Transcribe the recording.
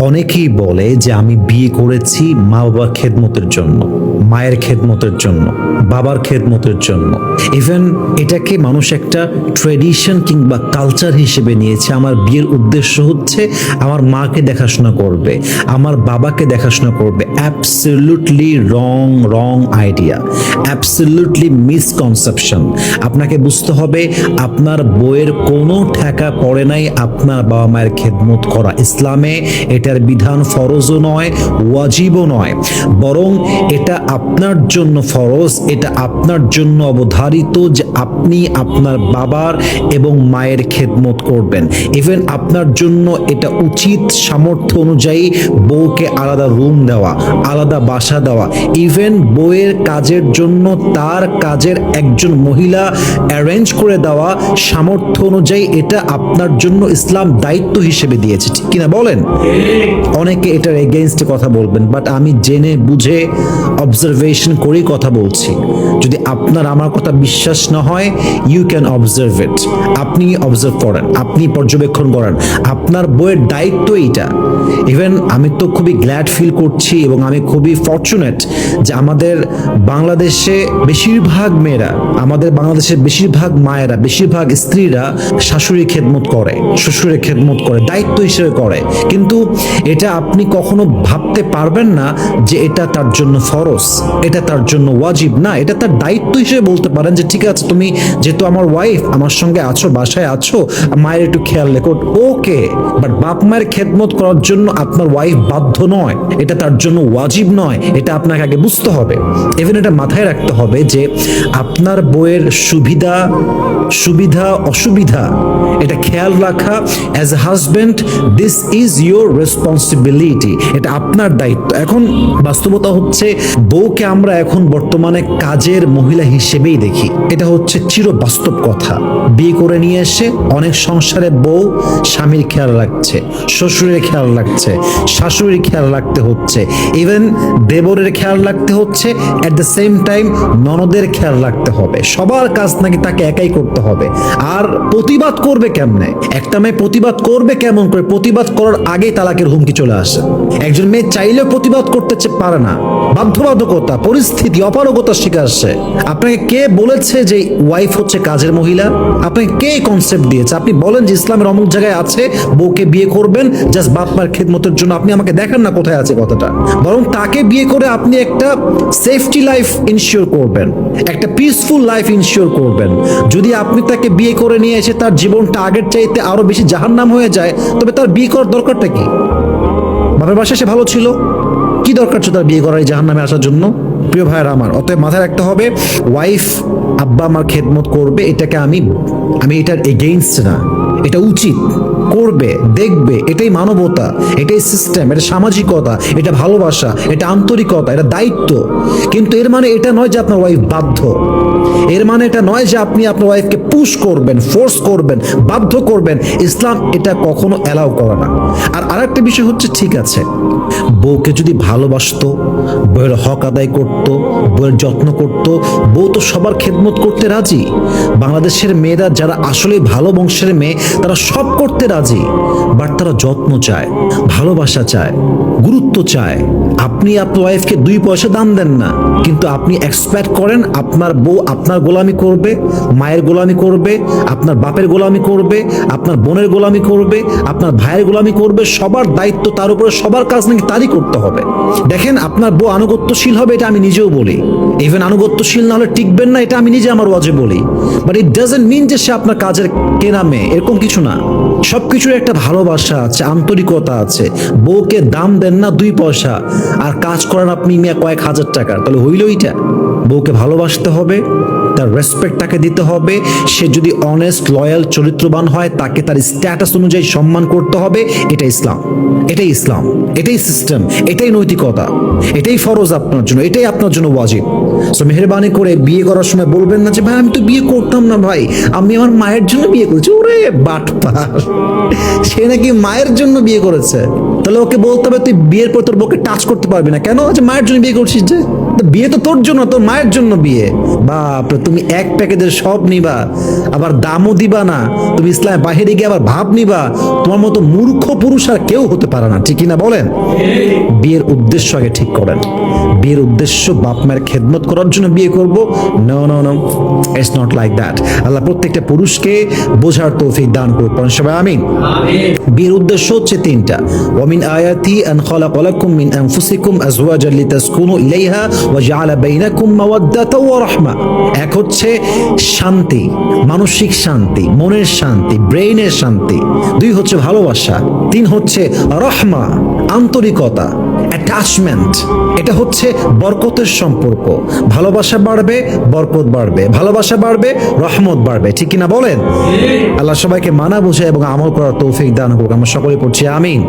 অনেকেই বলে যে আমি বিয়ে করেছি মা বাবার খেদমতের জন্য, মায়ের খেদমতের জন্য, বাবার খেদমতের জন্য। ইভেন এটাকে মানুষ একটা ট্রেডিশন কিংবা কালচার হিসেবে নিয়েছে। আমার বিয়ের উদ্দেশ্য হচ্ছে আমার মাকে দেখাশোনা করবে, আমার বাবাকে দেখাশোনা করবে। অ্যাবসলিউটলি রং আইডিয়া, অ্যাবসলিউটলি মিসকনসেপশন। আপনাকে বুঝতে হবে আপনার বইয়ের কোনো ঠেকা পড়ে নাই আপনার বাবা মায়ের খেদমত করা। ইসলামে এটার বিধান ফরজও নয়, ওয়াজিবও নয়, বরং এটা আপনার জন্য ফরজ, এটা আপনার জন্য অবধারিত যে আপনি আপনার বাবার এবং মায়ের খেদমত করবেন। ইভেন আপনার জন্য এটা উচিত সামর্থ্য অনুযায়ী বউকে আলাদা রুম দেওয়া, আলাদা বাসা দেওয়া। ইভেন বউয়ের কাজের জন্য তার কাজের একজন মহিলা অ্যারেঞ্জ করে দেওয়া সামর্থ্য অনুযায়ী। এটা আপনার জন্য ইসলাম দায়িত্ব হিসেবে দিয়েছে, ঠিক কিনা বলেন? অনেকে এটার এগেইনস্টে কথা বলবেন, বাট আমি জেনে বুঝে অবজারভেশন করেই কথা বলছি। যদি আপনার আমার কথা বিশ্বাস না হয়, ইউ ক্যান অবজার্ভ ইট। আপনি অবজার্ভ করেন, আপনি পর্যবেক্ষণ করেন, আপনার বইয়ের দায়িত্ব এইটা। ইভেন আমি তো খুবই গ্ল্যাড ফিল করছি এবং আমি খুবই ফরচুনেট যে আমাদের বাংলাদেশে বেশিরভাগ মেয়েরা, আমাদের বাংলাদেশের বেশিরভাগ মায়েরা, বেশিরভাগ স্ত্রীরা শাশুড়ি খেদমত করে, শ্বশুরের খেদমত করে, দায়িত্ব হিসেবে করে। কিন্তু এটা আপনি কখনো ভাবতে পারবেন না যে এটা তার জন্য ফরজ, এটা তার জন্য ওয়াজিব না। এটা তার দায়িত্ব হিসেবে বলতে পারেন যে ঠিক আছে, তুমি যেহেতু আমার ওয়াইফ, আমার সঙ্গে আছো, বাসায় আছো, মায়ের একটু খেয়াল রেখো, ওকে। বাট বাপ মায়ের খেদমত করার জন্য আপনার ওয়াইফ বাধ্য নয়, এটা তার জন্য ওয়াজিব নয়। এটা আপনাকে আগে বুঝতে হবে। ইভেন এটা মাথায় রাখতে হবে যে আপনার বইয়ের সুবিধা অসুবিধা এটা খেয়াল রাখা as a husband, this is your responsibility, এটা আপনার দায়িত্ব। এখন বাস্তবতা হচ্ছে বউকে আমরা এখন বর্তমানে কাজের মহিলা হিসেবেই দেখি। এটা হচ্ছে চির বাস্তব কথা। বিয়ে করে নিয়ে এসে অনেক সংসারে বউ স্বামীর খেয়াল রাখছে, শ্বশুরের খেয়াল রাখছে, শাশুড়ির খেয়াল রাখতে হচ্ছে, ইভেন দেবরের খেয়াল রাখতে হচ্ছে, এট দ্য সেম টাইম ননদের খেয়াল রাখতে হবে। সবার কাজ নাকি তাকে একাই করতে হবে। আর প্রতিবাদ করবে কেমনে? একটা মেয়ে প্রতিবাদ করবে কেমন করে? প্রতিবাদ করার আগেই তালাকের হুমকি চলে আসে। একজন মেয়ে চাইলেও প্রতিবাদ করতে পারে না, বাধ্যবাধকতা, পরিস্থিতি, অপারগতার শিকার সে। আপনাকে কে বলেছে যে ওয়াইফ হচ্ছে কাজের মহিলা? আপনাকে কে কনসেপ্ট দিয়েছে? আপনি বলেন যে ইসলামের অমুক জায়গায় আছে বউকে বিয়ে করবেন জাস্ট বাপ মার খেদমতের জন্য। আপনি আমাকে দেখান না কোথায় আছে কথাটা। বরং তাকে বিয়ে করে আপনি একটা সেফটি লাইফ ইনশিওর করবেন, একটা পিসফুল লাইফ ইনশিওর করবেন। যদি আপনি তাকে বিয়ে করে নিয়ে এসে তার জীবনটা আগের চাইতে আরো বেশি জাহান্নাম হয়ে যায়, তবে তার বিয়ে করার দরকারটা কি? বাপের বাসায় সে ভালো ছিল, কি দরকার ছিল তার বিয়ে করার এই জাহান্নামে আসার জন্য? প্রিয় ভাইয়ের আমার, অতএব মাথায় রাখতে হবে ওয়াইফ আব্বা আমার খেদমত করবে, এটাকে আমি এটার এগেইনস্ট না, এটা উচিত, করবে, দেখবে। এটাই মানবতা, এটাই সিস্টেম, এটা সামাজিকতা, এটা ভালোবাসা, এটা আন্তরিকতা, এটা দায়িত্ব। কিন্তু এর মানে এটা নয় যে আপনার ওয়াইফ বাধ্য। এর মানে এটা নয় যে আপনি আপনার ওয়াইফকে পুশ করবেন, ফোর্স করবেন, বাধ্য করবেন। ইসলাম এটা কখনো অ্যালাউ করে না। আর আরেকটা বিষয় হচ্ছে, ঠিক আছে, বউকে যদি ভালোবাসতো, বউয়ের হক আদায় করত, বউয়ের যত্ন করত, বউ তো সবার খেদমত করতে রাজি। বাংলাদেশের মেয়েরা যারা আসলে ভালো বংশের মেয়ে, তারা সব করতে রাজি, বাট তারা যত্ন চায়, ভালোবাসা চায়, গুরুত্ব চায়। আপনি আপনার ওয়াইফকে 2 পয়সা দাম দেন না, কিন্তু আপনি এক্সপেক্ট করেন আপনার বউ আপনার গোলামি করবে, মায়ের গোলামি করবে, আপনার বাপের গোলামি করবে, আপনার বোনের গোলামি করবে, আপনার ভাইয়ের গোলামি করবে। সবার দায়িত্ব তার উপরে, সবার কাজ নাকি তারই করতে হবে। দেখেন, আপনার বউ আনুগত্যশীল হবে, এটা আমি নিজেও বলি। ইভেন আনুগত্যশীল না হলে টিকবেন না, এটা আমি নিজে আমার ওয়াজে বলি। বাট ইট ডাজন্ট মিন যে সে আপনার কাজের কেনা মেয়ে, এরকম কিছু না। সবকিছুর একটা ভালোবাসা আছে, আন্তরিকতা আছে। বউকে দাম দেন না 2 পয়সা, আর কাজ করেন আপনি মিয়া কয়েক হাজার টাকার, তাহলে হইল এইটা? বউকে ভালোবাসতে হবে, তার রেসপেক্ট তাকে দিতে হবে। সে যদি অনেস্ট, লয়াল, চরিত্রবান হয়, তাকে তার স্ট্যাটাস অনুযায়ী সম্মান করতে হবে। এটা ইসলাম, এটাই ইসলাম, এটাই সিস্টেম, এটাই নৈতিকতা, এটাই ফরজ আপনার জন্য, এটাই আপনার জন্য ওয়াজিব। সো মেহেরবানি করে বিয়ে করার সময় বলবেন না যে ভাই আমি তো বিয়ে করতাম না, ভাই আমি আমার মায়ের জন্য বিয়ে করেছি। ওরে বাটপার, সে নাকি মায়ের জন্য বিয়ে করেছে। তাহলে ওকে বলতে হবে তুই বিয়ের পর তোর বউকে টাচ করতে পারবি না। কেন? যে মায়ের জন্য বিয়ে করছিস, যে তো বিয়ে তো তোর জন্য, তোর মায়ের জন্য বিয়ে। বাপরে, তুমি এক প্যাকেজের সব নিবা, আবার দামও দিবা না, তুমি ইসলামের বাহিরে গিয়ে আবার ভাব নিবা। তোমার মতো মূর্খ পুরুষ আর কেউ হতে পারে না, ঠিক কিনা বলেন? বিয়ের উদ্দেশ্য আগে ঠিক করেন। বিয়ের উদ্দেশ্য বাপ মায়ের খেদমত করার জন্য বিয়ে করব? No no no, it's not like that. আল্লাহ প্রত্যেকটা পুরুষকে বোঝার তৌফিক দান করুন, সবাই আমিন। বিয়ের উদ্দেশ্য হচ্ছে তিনটা। ওয়ামিন আয়াতি আন খালাকা লাকুম মিন আনফুসিকুম আজওয়াজান লিতাসকুনু ইলাইহা ওয়া জাআলা বাইনাকুম মাওয়াদ্দাতা ওয়া রাহমা। এক হচ্ছে শান্তি, মানসিক শান্তি, মনের শান্তি, ব্রেইনের শান্তি। দুই হচ্ছে ভালোবাসা। তিন হচ্ছে রহমা, আন্তরিকতা, অ্যাটাচমেন্ট। এটা হচ্ছে বরকতের সম্পর্ক। ভালোবাসা বাড়বে, বরকত বাড়বে, ভালোবাসা বাড়বে, রহমত বাড়বে, ঠিক কিনা বলেন? আল্লাহ সবাইকে মানা বোঝা এবং আমল করার তৌফিক দান করুক। আমরা সকলে পড়ছি আমিন।